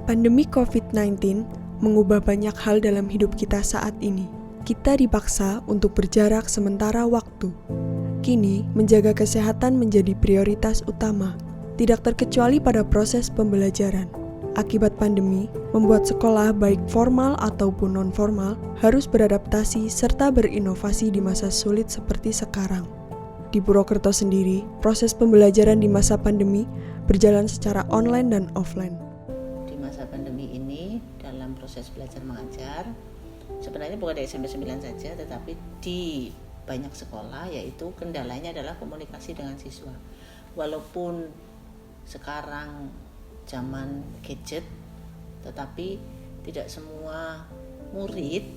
Pandemi COVID-19 mengubah banyak hal dalam hidup kita saat ini. Kita dipaksa untuk berjarak sementara waktu. Kini, menjaga kesehatan menjadi prioritas utama, tidak terkecuali pada proses pembelajaran. Akibat pandemi, membuat sekolah baik formal ataupun non-formal harus beradaptasi serta berinovasi di masa sulit seperti sekarang. Di Purwokerto sendiri, proses pembelajaran di masa pandemi berjalan secara online dan offline. Di masa pandemi ini, dalam proses belajar mengajar, sebenarnya bukan di SMP 9 saja, tetapi di banyak sekolah, yaitu kendalanya adalah komunikasi dengan siswa. Walaupun sekarang zaman gadget, tetapi tidak semua murid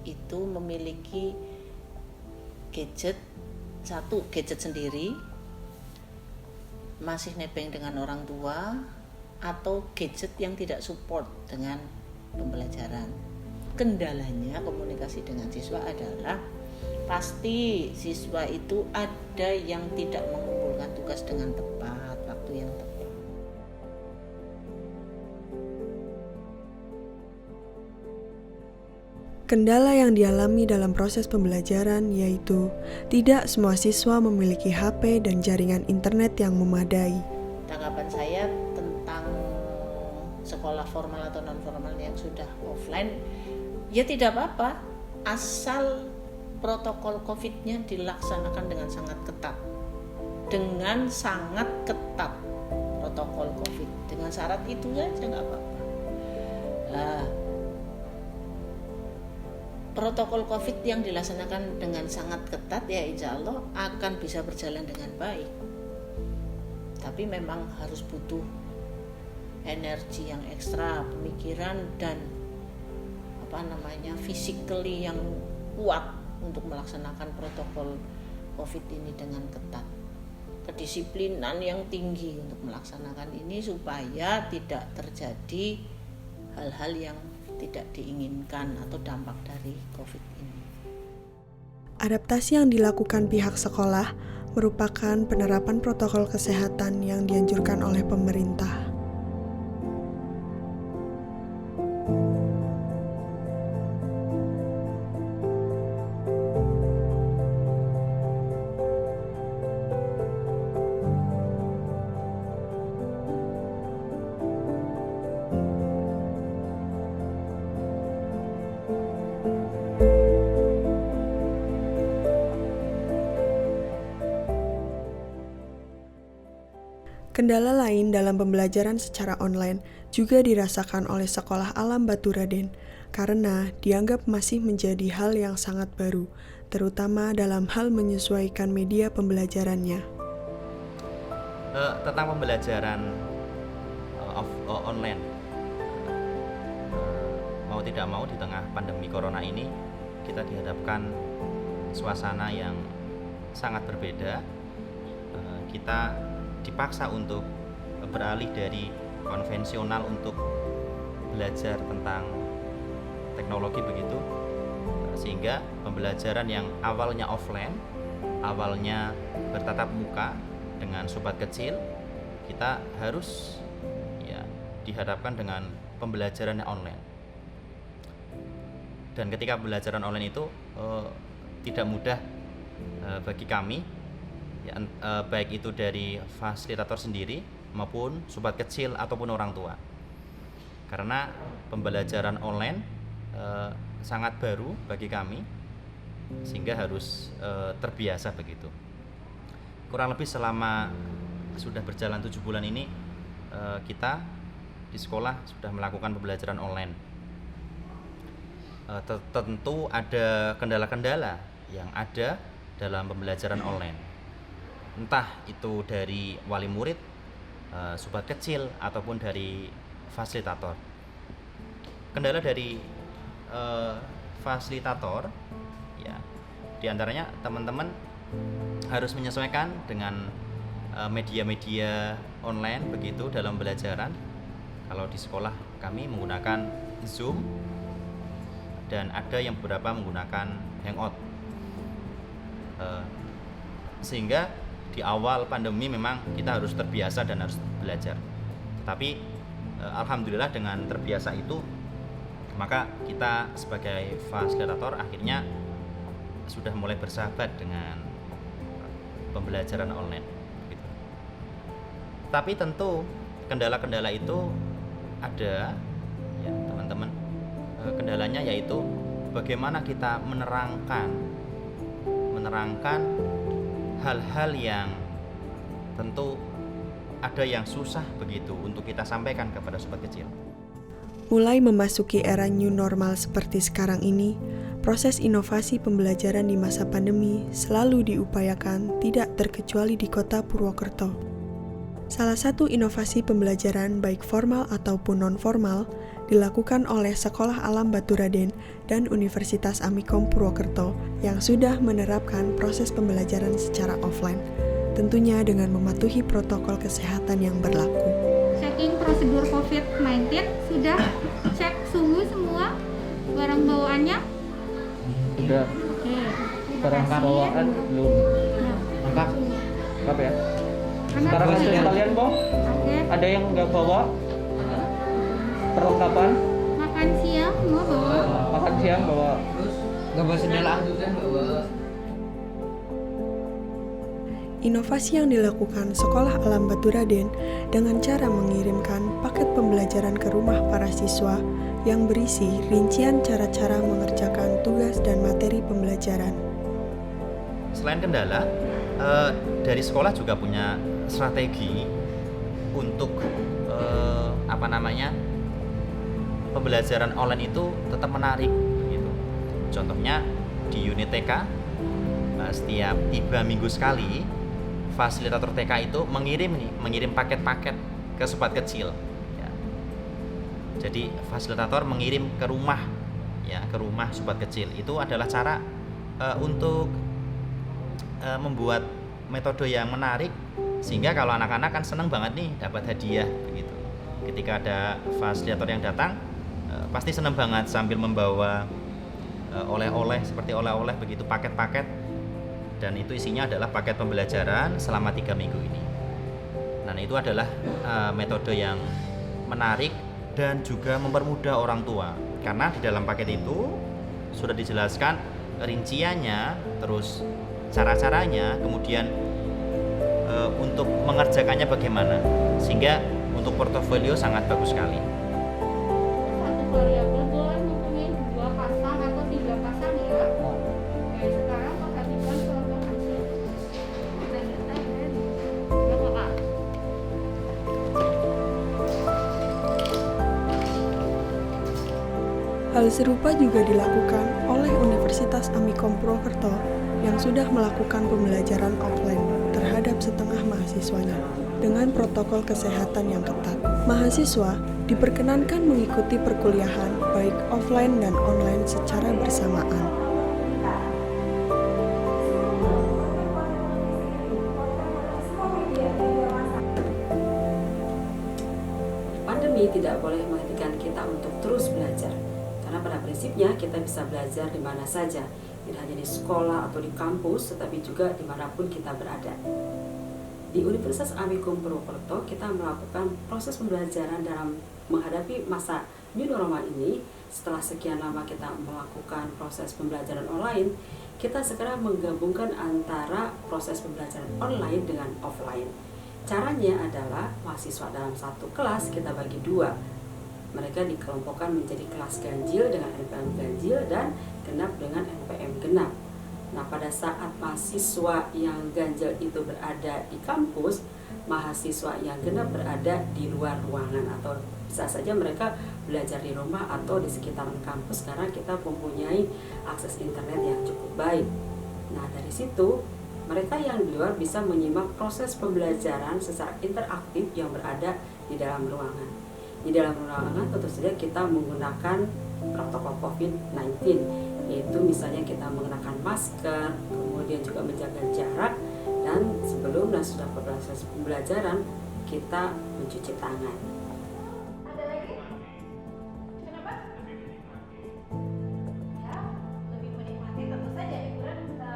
itu memiliki gadget sendiri, masih nebeng dengan orang tua, atau gadget yang tidak support dengan pembelajaran. Kendalanya komunikasi dengan siswa adalah pasti siswa itu ada yang tidak mengumpulkan tugas dengan tepat, waktu yang tepat. Kendala yang dialami dalam proses pembelajaran yaitu tidak semua siswa memiliki HP dan jaringan internet yang memadai. Tanggapan saya tentang sekolah formal atau non-formal yang sudah offline, ya tidak apa-apa, asal protokol COVID-nya dilaksanakan dengan sangat ketat. Dengan sangat ketat protokol COVID. Dengan syarat itu saja nggak apa-apa. Protokol COVID yang dilaksanakan dengan sangat ketat, ya insya Allah akan bisa berjalan dengan baik. Tapi memang harus butuh energi yang ekstra, pemikiran dan physically yang kuat untuk melaksanakan protokol COVID ini dengan ketat. Kedisiplinan yang tinggi untuk melaksanakan ini supaya tidak terjadi hal-hal yang tidak diinginkan atau dampak dari COVID ini. Adaptasi yang dilakukan pihak sekolah merupakan penerapan protokol kesehatan yang dianjurkan oleh pemerintah. Kendala lain dalam pembelajaran secara online juga dirasakan oleh Sekolah Alam Batu Raden karena dianggap masih menjadi hal yang sangat baru, terutama dalam hal menyesuaikan media pembelajarannya. Tentang pembelajaran online, mau tidak mau di tengah pandemi corona ini kita dihadapkan suasana yang sangat berbeda. Kita dipaksa untuk beralih dari konvensional untuk belajar tentang teknologi begitu, sehingga pembelajaran yang awalnya offline, awalnya bertatap muka dengan sobat kecil, kita harus dihadapkan dengan pembelajaran online. Dan ketika pembelajaran online itu tidak mudah bagi kami, baik itu dari fasilitator sendiri maupun sobat kecil ataupun orang tua, karena pembelajaran online sangat baru bagi kami sehingga harus terbiasa begitu. Kurang lebih selama sudah berjalan 7 bulan ini, kita di sekolah sudah melakukan pembelajaran online. Tentu ada kendala-kendala yang ada dalam pembelajaran online, entah itu dari wali murid, sobat kecil, ataupun dari fasilitator. Kendala dari fasilitator, diantaranya teman-teman harus menyesuaikan dengan media-media online begitu dalam pembelajaran. Kalau di sekolah kami menggunakan Zoom dan ada yang beberapa menggunakan Hangout, sehingga di awal pandemi memang kita harus terbiasa dan harus belajar. Tapi alhamdulillah dengan terbiasa itu, maka kita sebagai fasilitator akhirnya sudah mulai bersahabat dengan pembelajaran online gitu. Tapi tentu kendala-kendala itu ada ya teman-teman. Kendalanya yaitu bagaimana kita menerangkan hal-hal yang tentu ada yang susah begitu untuk kita sampaikan kepada sobat kecil. Mulai memasuki era new normal seperti sekarang ini, proses inovasi pembelajaran di masa pandemi selalu diupayakan tidak terkecuali di kota Purwokerto. Salah satu inovasi pembelajaran baik formal ataupun non-formal dilakukan oleh Sekolah Alam Baturaden dan Universitas Amikom Purwokerto yang sudah menerapkan proses pembelajaran secara offline, tentunya dengan mematuhi protokol kesehatan yang berlaku. Checking prosedur COVID-19, sudah cek suhu semua, barang bawaannya? Udah. Oke. Barang bawaan belum. Nah, Lengkap ya. karena Sekarang hasil kalian, Bang? Oke. Ada yang nggak bawa? Perlengkapan? Makan siang semua bawa. Makan siang bawa. Nggak bawa sendal ah. Inovasi yang dilakukan Sekolah Alam Baturaden dengan cara mengirimkan paket pembelajaran ke rumah para siswa yang berisi rincian cara-cara mengerjakan tugas dan materi pembelajaran. Selain kendala, dari sekolah juga punya strategi untuk pembelajaran online itu tetap menarik gitu. Contohnya di unit TK, setiap 3 minggu sekali fasilitator TK itu mengirim paket-paket ke sobat kecil ya. Jadi fasilitator mengirim ke rumah sobat kecil. Itu adalah cara untuk membuat metode yang menarik sehingga kalau anak-anak kan seneng banget nih dapat hadiah begitu. Ketika ada fasilitator yang datang pasti seneng banget sambil membawa oleh-oleh seperti oleh-oleh begitu, paket-paket, dan itu isinya adalah paket pembelajaran selama 3 minggu ini. Nah, itu adalah metode yang menarik dan juga mempermudah orang tua karena di dalam paket itu sudah dijelaskan rinciannya, terus cara-caranya, kemudian untuk mengerjakannya bagaimana, sehingga untuk portofolio sangat bagus sekali. Satu variabel boleh mempunyai 2 pasang atau 3 pasang ya. Oke, sekarang perhatikan kelompok hasil. Ya, Kak. Hal serupa juga dilakukan oleh Universitas Amikom Purwokerto yang sudah melakukan pembelajaran offline terhadap setengah mahasiswanya dengan protokol kesehatan yang ketat. Mahasiswa diperkenankan mengikuti perkuliahan baik offline dan online secara bersamaan. Pandemi tidak boleh menghentikan kita untuk terus belajar. Karena pada prinsipnya kita bisa belajar di mana saja, tidak hanya di sekolah atau di kampus, tetapi juga dimanapun kita berada. Di Universitas Amikom Purwokerto kita melakukan proses pembelajaran dalam menghadapi masa new normal ini. Setelah sekian lama kita melakukan proses pembelajaran online, kita sekarang menggabungkan antara proses pembelajaran online dengan offline. Caranya adalah mahasiswa dalam satu kelas kita bagi 2. Mereka dikelompokkan menjadi kelas ganjil dengan NPM ganjil dan genap dengan NPM genap. Nah, pada saat mahasiswa yang ganjil itu berada di kampus, mahasiswa yang genap berada di luar ruangan, atau bisa saja mereka belajar di rumah atau di sekitaran kampus karena kita mempunyai akses internet yang cukup baik. Nah, dari situ mereka yang di luar bisa menyimak proses pembelajaran secara interaktif yang berada di dalam ruangan. Di dalam ruangan tentu saja kita menggunakan protokol COVID-19, yaitu misalnya kita menggunakan masker, kemudian juga menjaga jarak, dan sebelum dan sudah proses pembelajaran kita mencuci tangan. Ada lagi? Kenapa? Ya, lebih menikmati tentu saja hiburan bisa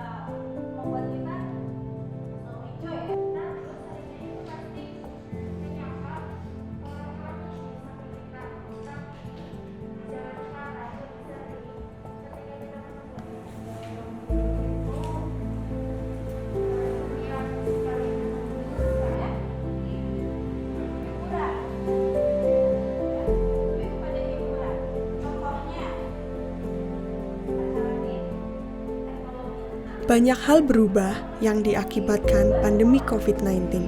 membuat kita enjoy ya. Nah, terus itu pasti menyapa orang-orang Banyak hal berubah yang diakibatkan pandemi COVID-19,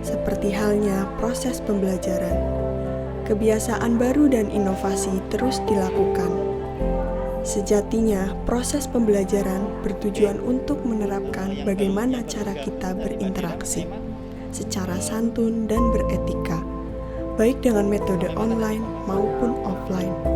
seperti halnya proses pembelajaran. Kebiasaan baru dan inovasi terus dilakukan. Sejatinya, proses pembelajaran bertujuan untuk menerapkan bagaimana cara kita berinteraksi secara santun dan beretika, baik dengan metode online maupun offline.